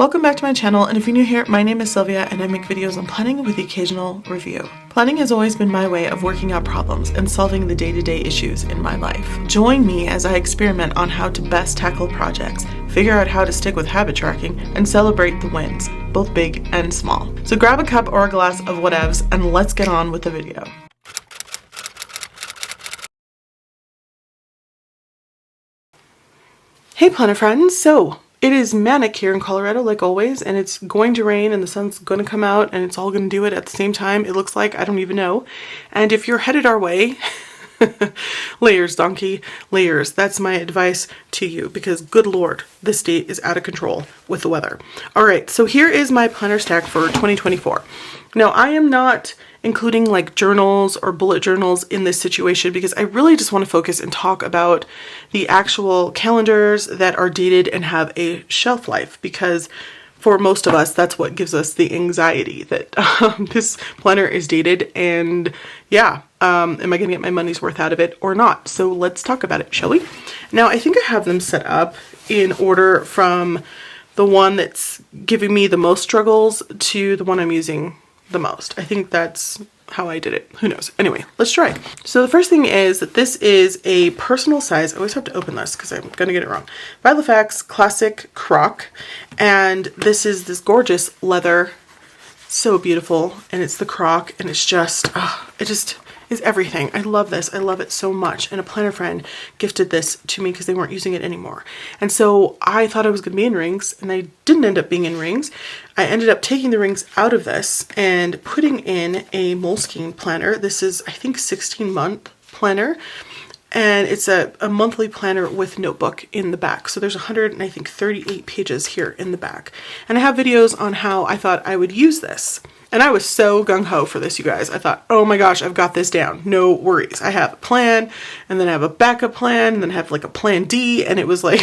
Welcome back to my channel, and if you're new here, my name is Sylvia and I make videos on planning with the occasional review. Planning has always been my way of working out problems and solving the day-to-day issues in my life. Join me as I experiment on how to best tackle projects, figure out how to stick with habit tracking, and celebrate the wins, both big and small. So grab a cup or a glass of whatevs and let's get on with the video. Hey planner friends, so it is manic here in Colorado like always, and it's going to rain and the sun's going to come out and it's all going to do it at the same time. It looks like, I don't even know. And if you're headed our way, layers donkey, layers. That's my advice to you, because good Lord, this state is out of control with the weather. All right, so here is my planner stack for 2024. Now I am not including like journals or bullet journals in this situation because I really just want to focus and talk about the actual calendars that are dated and have a shelf life, because for most of us, that's what gives us the anxiety that this planner is dated and yeah, am I going to get my money's worth out of it or not? So let's talk about it, shall we? Now I think I have them set up in order from the one that's giving me the most struggles to the one I'm using the most. I think that's how I did it. Who knows? Anyway, let's try. So the first thing is that this is a personal size. I always have to open this because I'm going to get it wrong. By Fax Classic Croc. And this is this gorgeous leather. So beautiful. And it's the croc and it's just, it just is everything. I love this. I love it so much. And a planner friend gifted this to me because they weren't using it anymore. And so I thought I was going to be in rings, and I didn't end up being in rings. I ended up taking the rings out of this and putting in a Moleskine planner. This is, I think, 16-month planner. And it's a monthly planner with notebook in the back. So there's 138 pages here in the back. And I have videos on how I thought I would use this. And I was so gung-ho for this, you guys. I thought, oh my gosh, I've got this down. No worries. I have a plan, and then I have a backup plan, and then I have like a plan D, and it was like,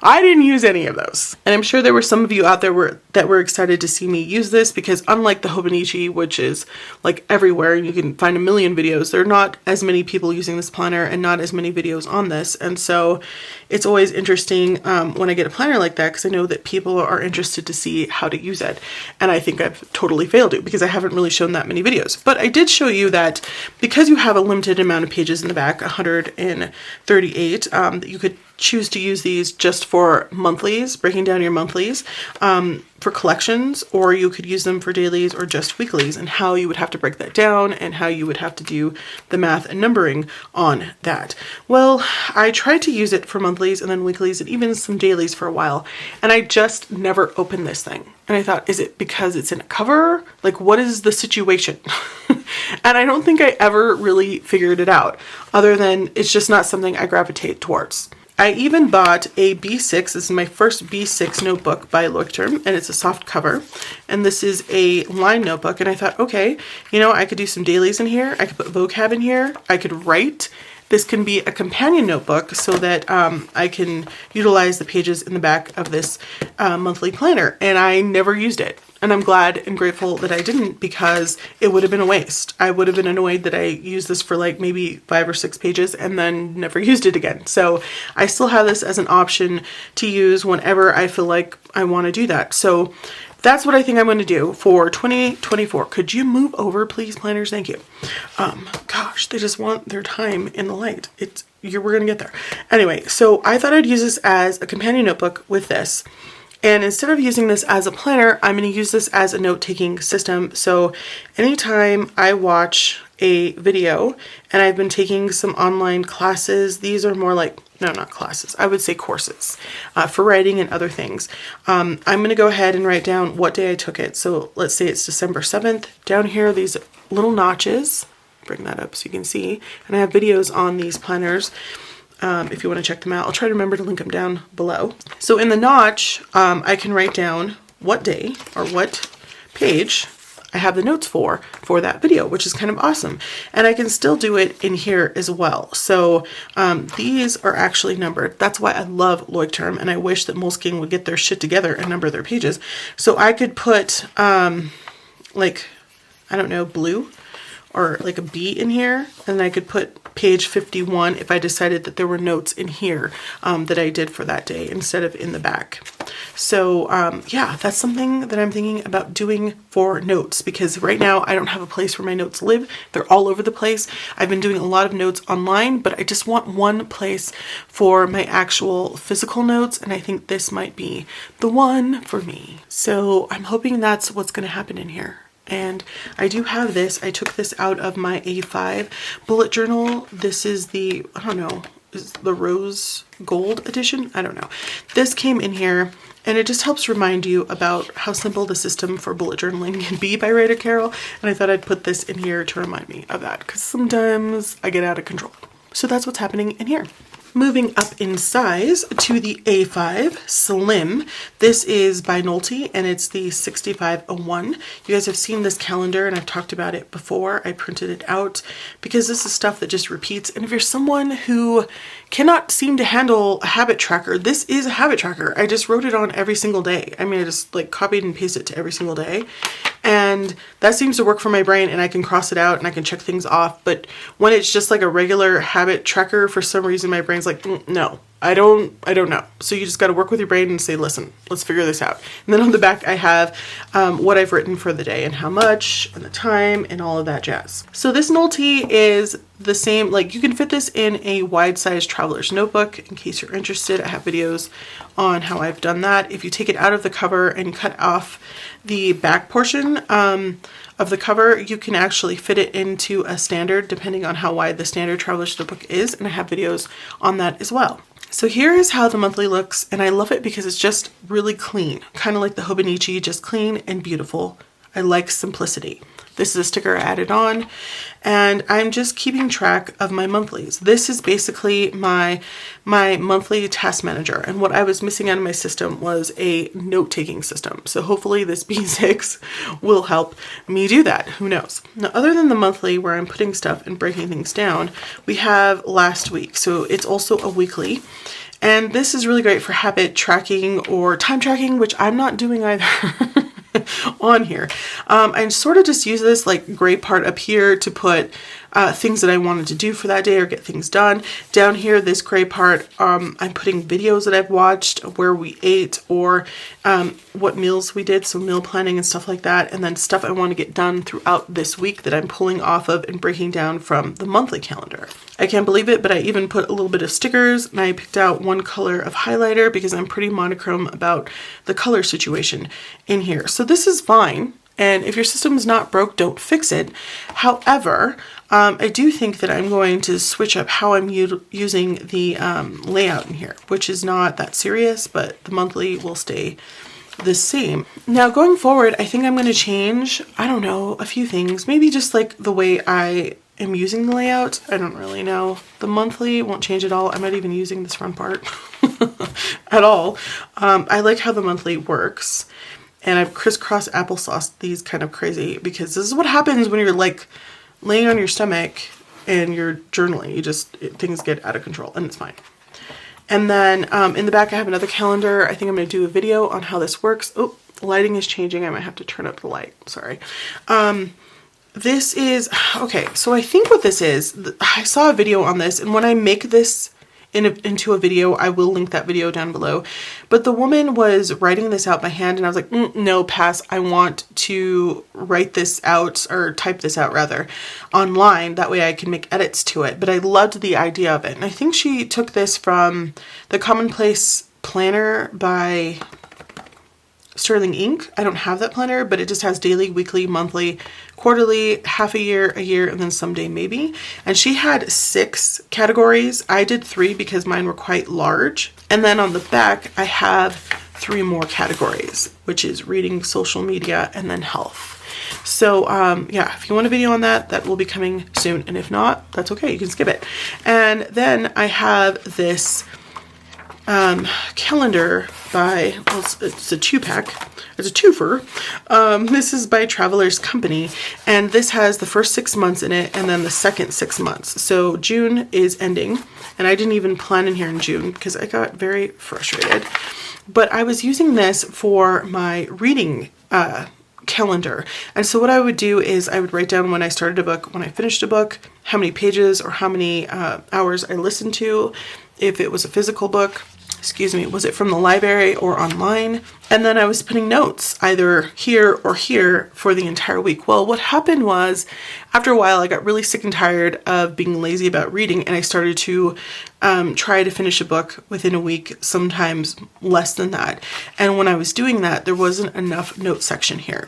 I didn't use any of those. And I'm sure there were some of you out there that were excited to see me use this, because unlike the Hobonichi, which is like everywhere, you can find a million videos, there are not as many people using this planner and not as many videos on this. And so it's always interesting when I get a planner like that, because I know that people are interested to see how to use it. And I think I've totally failed you because I haven't really shown that many videos. But I did show you that because you have a limited amount of pages in the back, 138, that you could choose to use these just for monthlies, breaking down your monthlies, for collections, or you could use them for dailies or just weeklies, and how you would have to break that down and how you would have to do the math and numbering on that. Well, I tried to use it for monthlies and then weeklies and even some dailies for a while, and I just never opened this thing. And I thought, is it because it's in a cover? Like, what is the situation? And I don't think I ever really figured it out, other than it's just not something I gravitate towards. I even bought a B6. This is my first B6 notebook by Leuchtturm, and it's a soft cover. And this is a line notebook, and I thought, okay, you know, I could do some dailies in here. I could put vocab in here. I could write. This can be a companion notebook so that I can utilize the pages in the back of this monthly planner, and I never used it. And I'm glad and grateful that I didn't, because it would have been a waste. I would have been annoyed that I used this for like maybe 5 or 6 pages and then never used it again. So I still have this as an option to use whenever I feel like I want to do that. So that's what I think I'm going to do for 2024. Could you move over, please, planners? Thank you. Gosh, they just want their time in the light. We're going to get there. Anyway, so I thought I'd use this as a companion notebook with this. And instead of using this as a planner, I'm going to use this as a note-taking system. So anytime I watch a video, and I've been taking some online classes, these are more like, no, not classes, I would say courses for writing and other things. I'm going to go ahead and write down what day I took it. So let's say it's December 7th. Down here, these little notches, bring that up so you can see. And I have videos on these planners. If you want to check them out, I'll try to remember to link them down below. So in the notch, I can write down what day or what page I have the notes for that video, which is kind of awesome. And I can still do it in here as well. So these are actually numbered. That's why I love Leuchtturm, and I wish that Moleskine would get their shit together and number their pages. So I could put like, I don't know, blue or like a B in here, and I could put page 51 if I decided that there were notes in here that I did for that day instead of in the back. So yeah, that's something that I'm thinking about doing for notes, because right now I don't have a place where my notes live. They're all over the place. I've been doing a lot of notes online, but I just want one place for my actual physical notes, and I think this might be the one for me. So I'm hoping that's what's going to happen in here. And I do have this. I took this out of my A5 bullet journal. This is the, I don't know, is the rose gold edition? I don't know. This came in here, and it just helps remind you about how simple the system for bullet journaling can be by Writer Carol. And I thought I'd put this in here to remind me of that, because sometimes I get out of control. So that's what's happening in here. Moving up in size to the A5 Slim. This is by Nolte, and it's the 6501. You guys have seen this calendar, and I've talked about it before. I printed it out because this is stuff that just repeats. And if you're someone who cannot seem to handle a habit tracker, this is a habit tracker. I just wrote it on every single day. I mean, I just like copied and pasted it to every single day. And that seems to work for my brain, and I can cross it out and I can check things off. But when it's just like a regular habit tracker, for some reason my brain's like, no, I don't know. So you just got to work with your brain and say, listen, let's figure this out. And then on the back I have what I've written for the day and how much and the time and all of that jazz. So this Nolte is the same, like you can fit this in a wide size traveler's notebook in case you're interested. I have videos on how I've done that. If you take it out of the cover and cut off the back portion of the cover, you can actually fit it into a standard depending on how wide the standard traveler's notebook is, and I have videos on that as well. So here is how the monthly looks, and I love it because it's just really clean, kind of like the Hobonichi, just clean and beautiful. I like simplicity. This is a sticker I added on, and I'm just keeping track of my monthlies. This is basically my monthly task manager, and what I was missing out of my system was a note-taking system. So hopefully this B6 will help me do that. Who knows? Now, other than the monthly where I'm putting stuff and breaking things down, we have last week. So it's also a weekly. And this is really great for habit tracking or time tracking, which I'm not doing either. On here. I sort of just use this like gray part up here to put things that I wanted to do for that day or get things done. Down here, this gray part, I'm putting videos that I've watched, where we ate, or what meals we did, so meal planning and stuff like that, and then stuff I want to get done throughout this week that I'm pulling off of and breaking down from the monthly calendar. I can't believe it, but I even put a little bit of stickers, and I picked out one color of highlighter because I'm pretty monochrome about the color situation in here. So this is fine, and if your system is not broke, don't fix it. However, I do think that I'm going to switch up how I'm using the layout in here, which is not that serious, but the monthly will stay the same. Now going forward, I think I'm going to change, I don't know, a few things. Maybe just like the way I am using the layout. I don't really know. The monthly won't change at all. I'm not even using this front part at all. I like how the monthly works. And I've crisscross applesauce these kind of crazy, because this is what happens when you're like laying on your stomach and you're journaling. Things get out of control, and it's fine. And then in the back I have another calendar. I think I'm going to do a video on how this works. Oh, lighting is changing. I might have to turn up the light. Sorry. This is, okay, so I think what this is, I saw a video on this, and when I make this into a video, I will link that video down below. But the woman was writing this out by hand, and I was like, no, pass. I want to write this out, or type this out rather, online. That way I can make edits to it. But I loved the idea of it. And I think she took this from the Commonplace Planner by Sterling Ink. I don't have that planner, but it just has daily, weekly, monthly, quarterly, half a year, and then someday maybe. And she had 6 categories. I did 3 because mine were quite large. And then on the back, I have 3 more categories, which is reading, social media, and then health. So yeah, if you want a video on that, that will be coming soon. And if not, that's okay. You can skip it. And then I have this calendar by, well, it's a 2-pack. It's a twofer. This is by Traveler's Company, and this has the first 6 months in it and then the second 6 months. So June is ending, and I didn't even plan in here in June because I got very frustrated. But I was using this for my reading calendar. And so what I would do is I would write down when I started a book, when I finished a book, how many pages or how many hours I listened to, if it was a physical book, was it from the library or online? And then I was putting notes either here or here for the entire week. Well, what happened was after a while, I got really sick and tired of being lazy about reading, and I started to try to finish a book within a week, sometimes less than that. And when I was doing that, there wasn't enough note section here.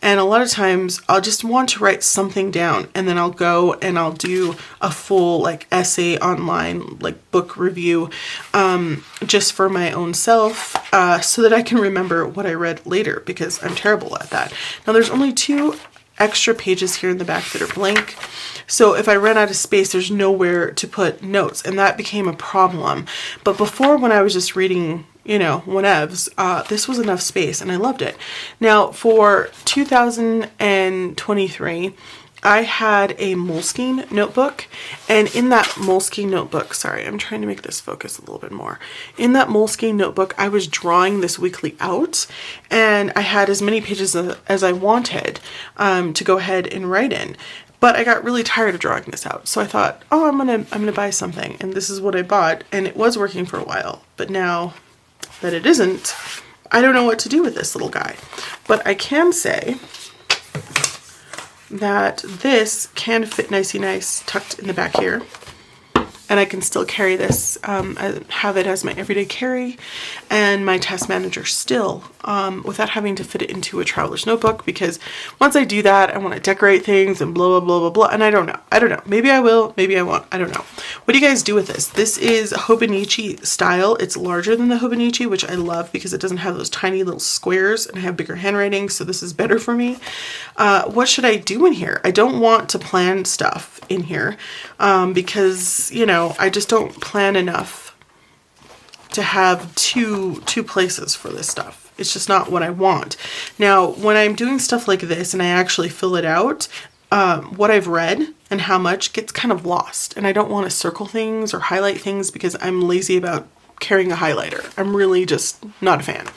And a lot of times I'll just want to write something down, and then I'll go and I'll do a full like essay online, like book review, just for my own self, so that I can remember what I read later, because I'm terrible at that. Now there's only 2 extra pages here in the back that are blank. So if I ran out of space, there's nowhere to put notes, and that became a problem. But before, when I was just reading, whenevs, this was enough space and I loved it. Now for 2023, I had a Moleskine notebook, and in that Moleskine notebook, sorry, I'm trying to make this focus a little bit more. In that Moleskine notebook, I was drawing this weekly out, and I had as many pages as I wanted to go ahead and write in. But I got really tired of drawing this out, so I thought, oh, I'm gonna buy something, and this is what I bought, and it was working for a while. But now that it isn't, I don't know what to do with this little guy. But I can say that this can fit nicey nice tucked in the back here, and I can still carry this, have it as my everyday carry and my task manager still, without having to fit it into a traveler's notebook, because once I do that, I want to decorate things and blah, blah, blah, blah, blah, and I don't know. Maybe I will, maybe I won't, I don't know. What do you guys do with this? This is Hobonichi style. It's larger than the Hobonichi, which I love because it doesn't have those tiny little squares, and I have bigger handwriting, so this is better for me. What should I do in here? I don't want to plan stuff in here, because, I just don't plan enough to have two places for this stuff. It's just not what I want. Now, when I'm doing stuff like this and I actually fill it out, what I've read and how much gets kind of lost. And I don't want to circle things or highlight things because I'm lazy about carrying a highlighter. I'm really just not a fan.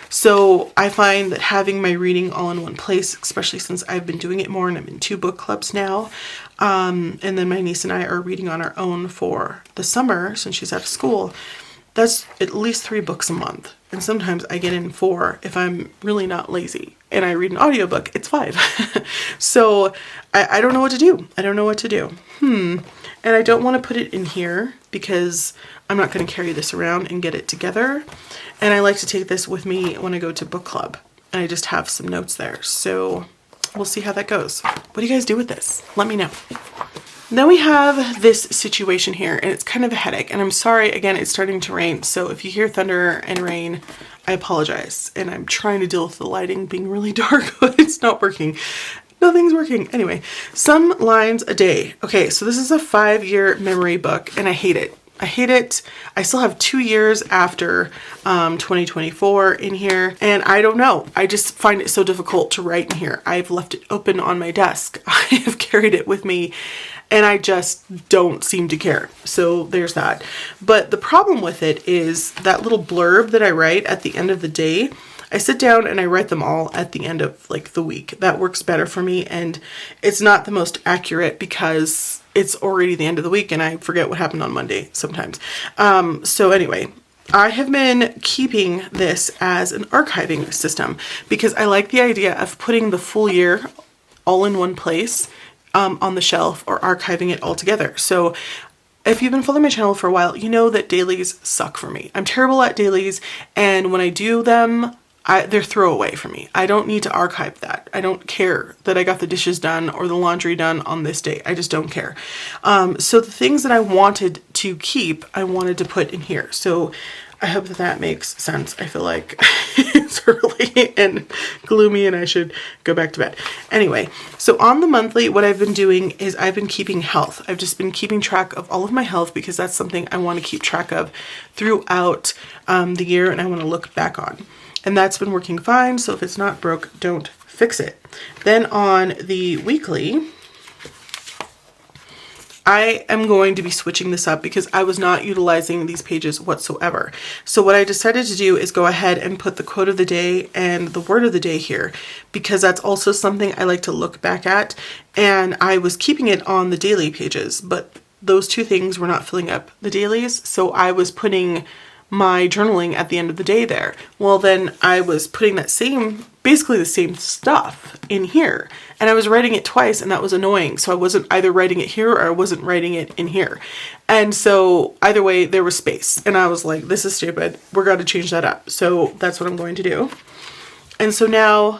So I find that having my reading all in one place, especially since I've been doing it more and I'm in 2 book clubs now, and then my niece and I are reading on our own for the summer since she's out of school, that's at least 3 books a month. And sometimes I get in 4 if I'm really not lazy. And I read an audiobook, it's 5. So I don't know what to do. I don't know what to do. And I don't want to put it in here because I'm not going to carry this around and get it together. And I like to take this with me when I go to book club. And I just have some notes there. So we'll see how that goes. What do you guys do with this? Let me know. Then we have this situation here, and it's kind of a headache. And I'm sorry, again, it's starting to rain. So if you hear thunder and rain, I apologize. And I'm trying to deal with the lighting being really dark, but it's not working. Nothing's working. Anyway, some lines a day. Okay, so this is a 5-year memory book, and I hate it. I hate it. I still have 2 years after 2024 in here, and I don't know. I just find it so difficult to write in here. I've left it open on my desk. I have carried it with me, and I just don't seem to care. So there's that. But the problem with it is that little blurb that I write at the end of the day, I sit down and I write them all at the end of like the week. That works better for me, and it's not the most accurate because it's already the end of the week and I forget what happened on Monday sometimes. So anyway, I have been keeping this as an archiving system because I like the idea of putting the full year all in one place on the shelf, or archiving it all together. So if you've been following my channel for a while, you know that dailies suck for me. I'm terrible at dailies, and when I do them, they're throwaway for me. I don't need to archive that. I don't care that I got the dishes done or the laundry done on this day. I just don't care. So the things that I wanted to keep, I wanted to put in here. So I hope that that makes sense. I feel like it's early and gloomy and I should go back to bed. Anyway, so on the monthly, what I've been doing is I've been keeping health. I've just been keeping track of all of my health because that's something I want to keep track of throughout the year, and I want to look back on. And that's been working fine, so if it's not broke, don't fix it. Then on the weekly, I am going to be switching this up because I was not utilizing these pages whatsoever. So what I decided to do is go ahead and put the quote of the day and the word of the day here, because that's also something I like to look back at. And I was keeping it on the daily pages, but those two things were not filling up the dailies. So I was putting my journaling at the end of the day there. Well, then I was putting that basically the same stuff in here, and I was writing it twice, and that was annoying. So I wasn't either writing it here or I wasn't writing it in here. And so either way, there was space, and I was like, this is stupid. We're going to change that up. So that's what I'm going to do. And so now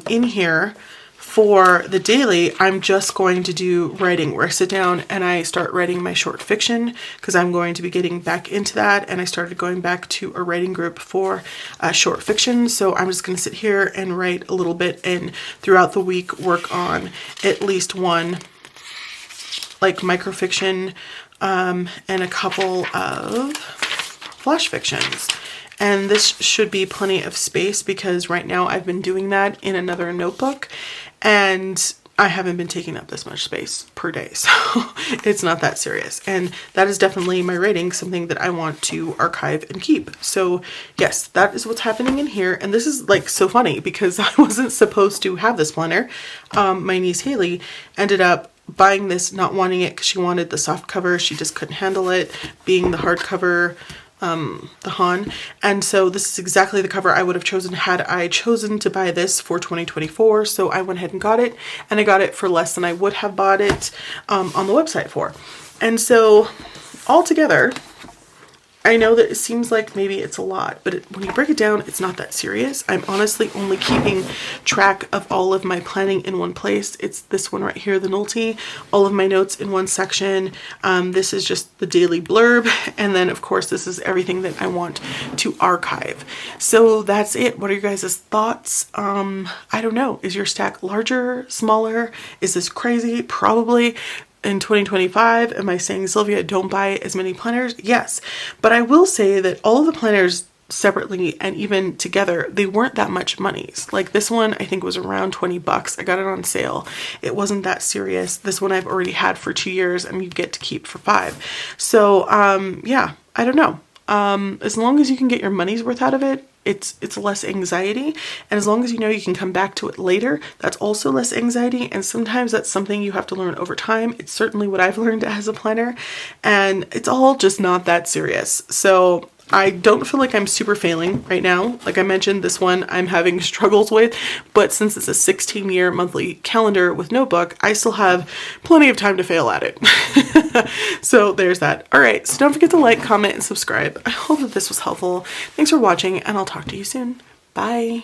in here, for the daily, I'm just going to do writing, where I sit down and I start writing my short fiction, because I'm going to be getting back into that. And I started going back to a writing group for short fiction. So I'm just going to sit here and write a little bit, and throughout the week work on at least one like microfiction and a couple of flash fictions. And this should be plenty of space, because right now I've been doing that in another notebook, and I haven't been taking up this much space per day, so it's not that serious. And that is definitely my writing, something that I want to archive and keep. So yes, that is what's happening in here. And this is like so funny, because I wasn't supposed to have this planner. My niece Haley ended up buying this, not wanting it because she wanted the soft cover. She just couldn't handle it being the hardcover, the Han. And so this is exactly the cover I would have chosen had I chosen to buy this for 2024. So I went ahead and got it, and I got it for less than I would have bought it on the website for. And so altogether, I know that it seems like maybe it's a lot, but when you break it down, it's not that serious. I'm honestly only keeping track of all of my planning in one place. It's this one right here, the Nolte, all of my notes in one section. This is just the daily blurb. And then of course, this is everything that I want to archive. So that's it. What are your guys' thoughts? I don't know. Is your stack larger, smaller? Is this crazy? Probably. In 2025, am I saying, Sylvia, don't buy as many planners? Yes. But I will say that all of the planners separately and even together, they weren't that much monies. Like this one, I think was around 20 bucks. I got it on sale. It wasn't that serious. This one I've already had for 2 years, and you get to keep for 5. So, yeah, I don't know. As long as you can get your money's worth out of it, it's less anxiety. And as long as you know you can come back to it later, that's also less anxiety. And sometimes that's something you have to learn over time. It's certainly what I've learned as a planner, and it's all just not that serious. So I don't feel like I'm super failing right now. Like I mentioned, this one I'm having struggles with, but since it's a 16-year monthly calendar with notebook, I still have plenty of time to fail at it. So there's that. All right, so don't forget to like, comment, and subscribe. I hope that this was helpful. Thanks for watching, and I'll talk to you soon. Bye.